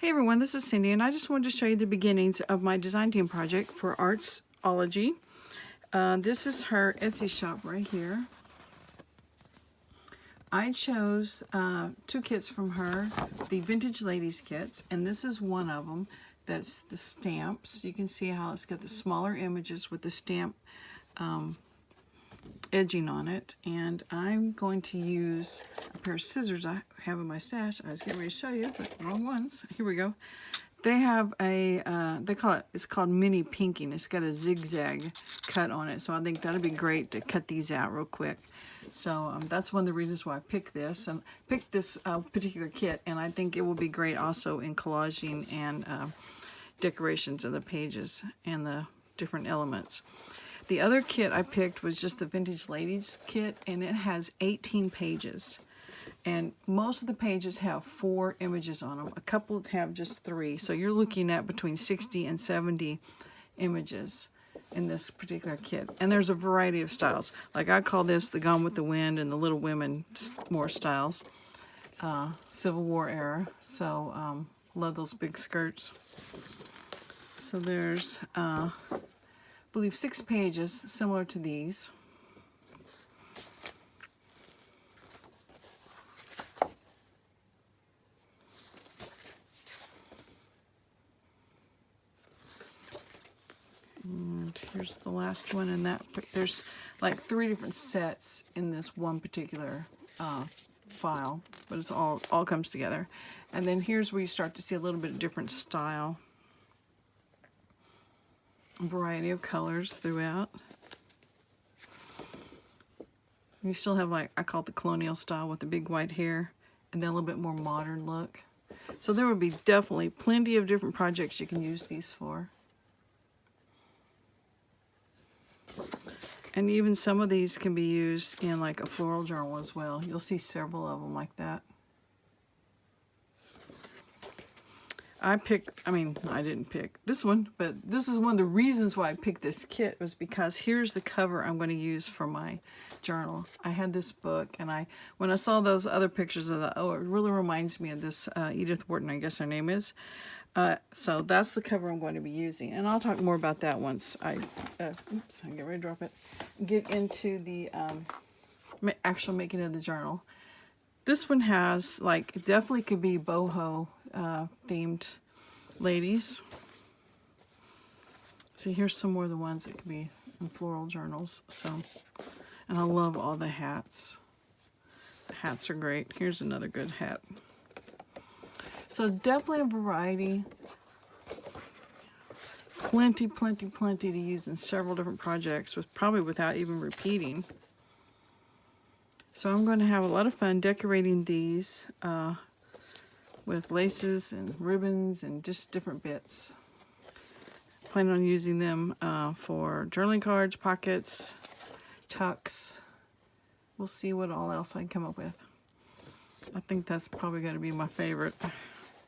Hey everyone, this is Cindy, and I just wanted to show you the beginnings of my design team project for Artzology. This is her Etsy shop right here. I chose 2 kits from her, the Vintage Ladies kits, and this is one of them. That's the stamps. You can see how it's got the smaller images with the stamp edging on it. And I'm going to use a pair of scissors I have in my stash. I was getting ready to show you, but wrong ones. Here we go. They have a, it's called mini pinking. It's got a zigzag cut on it. So I think that'd be great to cut these out real quick. So that's one of the reasons why I picked this and picked this particular kit. And I think it will be great also in collaging and decorations of the pages and the different elements. The other kit I picked was just the Vintage Ladies kit, and it has 18 pages. And most of the pages have 4 images on them. A couple have just 3. So you're looking at between 60 and 70 images in this particular kit. And there's a variety of styles. Like I call this the Gone with the Wind and the Little Women more styles. Civil War era. So love those big skirts. So there's I believe 6 pages similar to these. And here's the last one, and that there's like 3 different sets in this one particular file, but it's all comes together. And then here's where you start to see a little bit of different style. Variety of colors throughout. You still have, like, I call it the colonial style with the big white hair, and then a little bit more modern look. So there would be definitely plenty of different projects you can use these for. And even some of these can be used in like a floral journal as well. You'll see several of them like that. I didn't pick this one, but this is one of the reasons why I picked this kit was because here's the cover I'm going to use for my journal. I had this book, and when I saw those other pictures of the, it really reminds me of this Edith Wharton, I guess her name is. So that's the cover I'm going to be using, and I'll talk more about that once I get ready to drop it. Get into the actual making of the journal. This one has, like, it definitely could be boho themed ladies. See, here's some more of the ones that could be in floral journals. So, and I love all the hats. The hats are great. Here's another good hat. So definitely a variety. Plenty to use in several different projects, probably without even repeating. So I'm going to have a lot of fun decorating these with laces and ribbons and just different bits. Planning on using them for journaling cards, pockets, tucks. We'll see what all else I can come up with. I think that's probably going to be my favorite.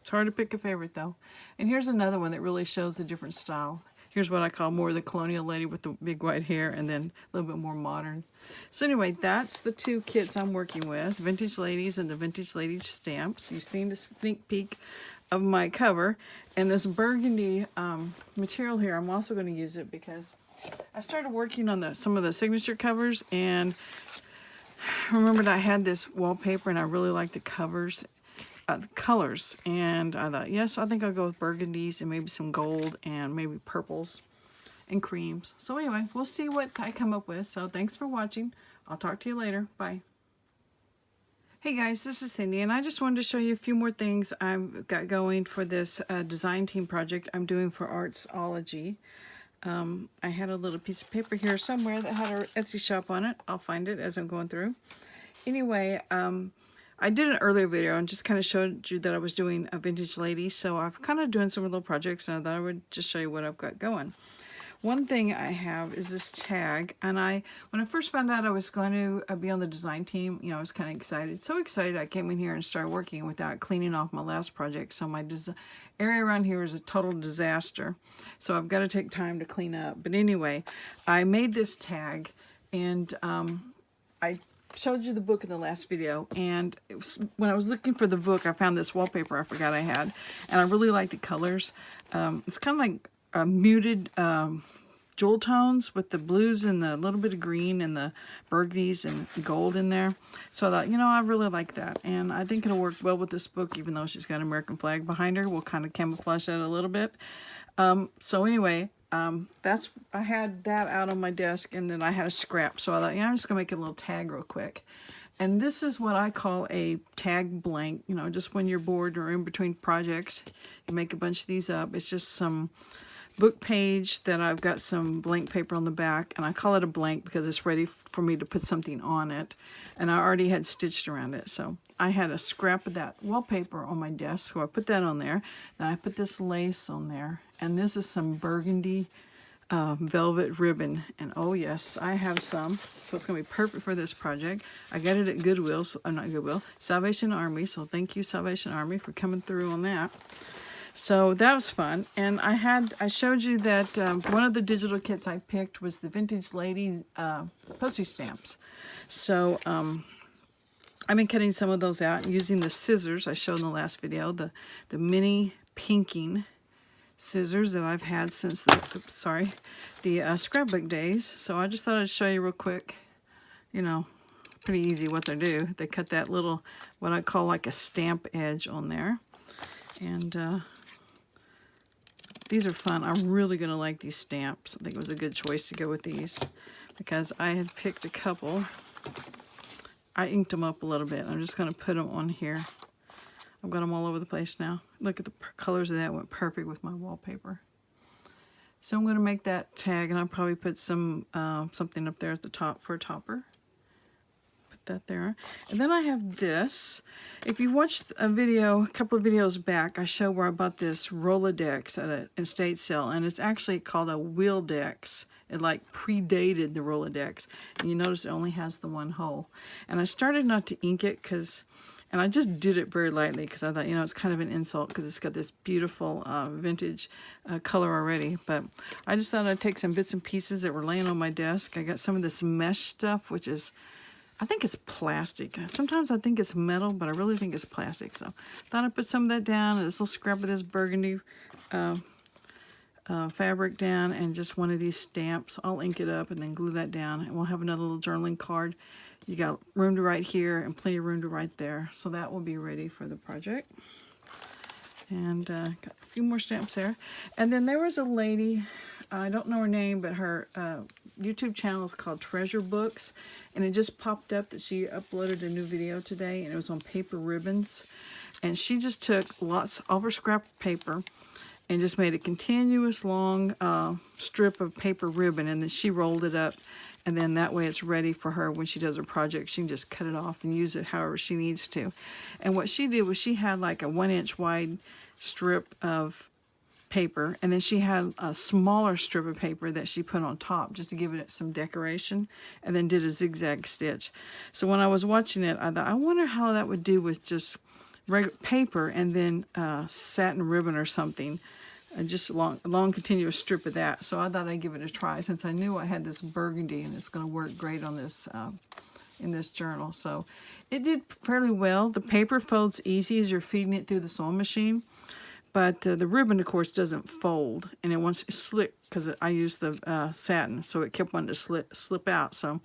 It's hard to pick a favorite though. And here's another one that really shows a different style. Here's what I call more the colonial lady with the big white hair, and then a little bit more modern. So anyway, that's the 2 kits I'm working with, Vintage Ladies and the Vintage Ladies stamps. You've seen the sneak peek of my cover. And this burgundy material here, I'm also going to use it because I started working on some of the signature covers, and I remembered I had this wallpaper and I really liked the covers. Colors, and I thought, yes, I think I'll go with burgundies and maybe some gold and maybe purples and creams. So anyway, we'll see what I come up with. So thanks for watching. I'll talk to you later. Bye. Hey guys, this is Cindy, and I just wanted to show you a few more things I've got going for this design team project I'm doing for Artzology. I had a little piece of paper here somewhere that had our Etsy shop on it. I'll find it as I'm going through. Anyway, I did an earlier video and just kind of showed you that I was doing a Vintage Lady, so I'm kind of doing some little projects, and I thought I would just show you what I've got going. One thing I have is this tag, and when I first found out I was going to be on the design team, I was kind of excited. So excited I came in here and started working without cleaning off my last project, so my area around here is a total disaster. So I've got to take time to clean up. But anyway, I made this tag, and I showed you the book in the last video, and when I was looking for the book, I found this wallpaper I forgot I had, and I really like the colors. It's kind of like muted jewel tones with the blues and the little bit of green and the burgundies and gold in there. So I thought, you know, I really like that, and I think it'll work well with this book, even though she's got an American flag behind her. We'll kind of camouflage that a little bit. So anyway, I had that out on my desk, and then I had a scrap. So I thought, yeah, I'm just gonna make a little tag real quick. And this is what I call a tag blank. You know, just when you're bored or in between projects, you make a bunch of these up. It's just some book page that I've got some blank paper on the back, and I call it a blank because it's ready for me to put something on it, and I already had stitched around it. So I had a scrap of that wallpaper on my desk, so I put that on there. Then I put this lace on there, and this is some burgundy velvet ribbon, and oh yes, I have some, so it's gonna be perfect for this project. I got it at Goodwill, so not Goodwill, Salvation Army, so thank you Salvation Army for coming through on that. So that was fun. And I showed you that one of the digital kits I picked was the Vintage Lady postage stamps. So I've been cutting some of those out using the scissors I showed in the last video, the mini pinking scissors that I've had since the scrapbook days. So I just thought I'd show you real quick. You know, pretty easy what they do. They cut that little, what I call like a stamp edge on there. And these are fun. I'm really going to like these stamps. I think it was a good choice to go with these because I had picked a couple. I inked them up a little bit. I'm just going to put them on here. I've got them all over the place now. Look at the colors of that. Went perfect with my wallpaper. So I'm going to make that tag, and I'll probably put some something up there at the top for a topper. That there. And then I have this. If you watched a couple of videos back, I showed where I bought this Rolodex at an estate sale, and it's actually called a Wheeldex. It like predated the Rolodex, and you notice it only has the one hole. And I started not to ink it and I just did it very lightly because I thought, you know, it's kind of an insult because it's got this beautiful vintage color already. But I just thought I'd take some bits and pieces that were laying on my desk. I got some of this mesh stuff, which is, I think it's plastic. Sometimes I think it's metal, but I really think it's plastic. So thought I'd put some of that down, and this little scrap of this burgundy fabric down, and just one of these stamps. I'll ink it up and then glue that down, and we'll have another little journaling card. You got room to write here and plenty of room to write there. So that will be ready for the project. And got a few more stamps there. And then there was a lady, I don't know her name, but her YouTube channel is called Treasure Books, and it just popped up that she uploaded a new video today, and it was on paper ribbons. And she just took all her scrap paper and just made a continuous long strip of paper ribbon, and then she rolled it up, and then that way it's ready for her when she does her project. She can just cut it off and use it however she needs to. And what she did was she had like a 1-inch wide strip of paper, and then she had a smaller strip of paper that she put on top just to give it some decoration, and then did a zigzag stitch. So when I was watching it, I thought, I wonder how that would do with just regular paper and then satin ribbon or something, just a long continuous strip of that. So I thought I'd give it a try since I knew I had this burgundy, and it's going to work great on this in this journal. So it did fairly well. The paper folds easy as you're feeding it through the sewing machine. But the ribbon, of course, doesn't fold, and it wants to slip because I used the satin, so it kept wanting to slip out. So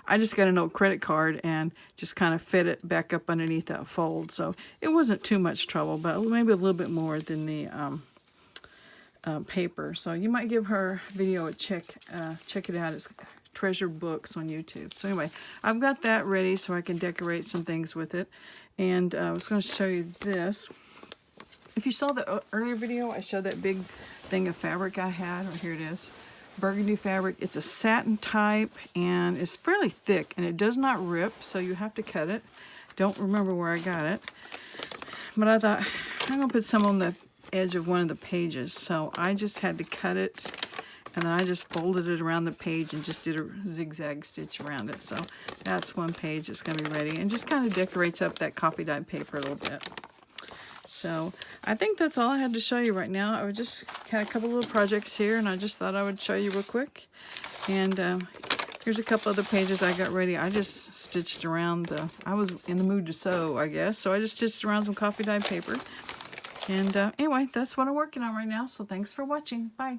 I just got an old credit card and just kind of fit it back up underneath that fold. So it wasn't too much trouble, but maybe a little bit more than the paper. So you might give her video a check it out. It's Treasure Books on YouTube. So anyway, I've got that ready so I can decorate some things with it. And I was going to show you this. If you saw the earlier video, I showed that big thing of fabric I had. Right here it is. Burgundy fabric. It's a satin type, and it's fairly thick, and it does not rip, so you have to cut it. Don't remember where I got it. But I thought, I'm going to put some on the edge of one of the pages. So I just had to cut it, and then I just folded it around the page and just did a zigzag stitch around it. So that's one page that's going to be ready, and just kind of decorates up that coffee dyed paper a little bit. So I think that's all I had to show you right now. I just had a couple little projects here, and I just thought I would show you real quick. And Here's a couple other pages I got ready. I just stitched around I was in the mood to sew, I guess. So I just stitched around some coffee dye paper. And anyway, that's what I'm working on right now. So thanks for watching. Bye.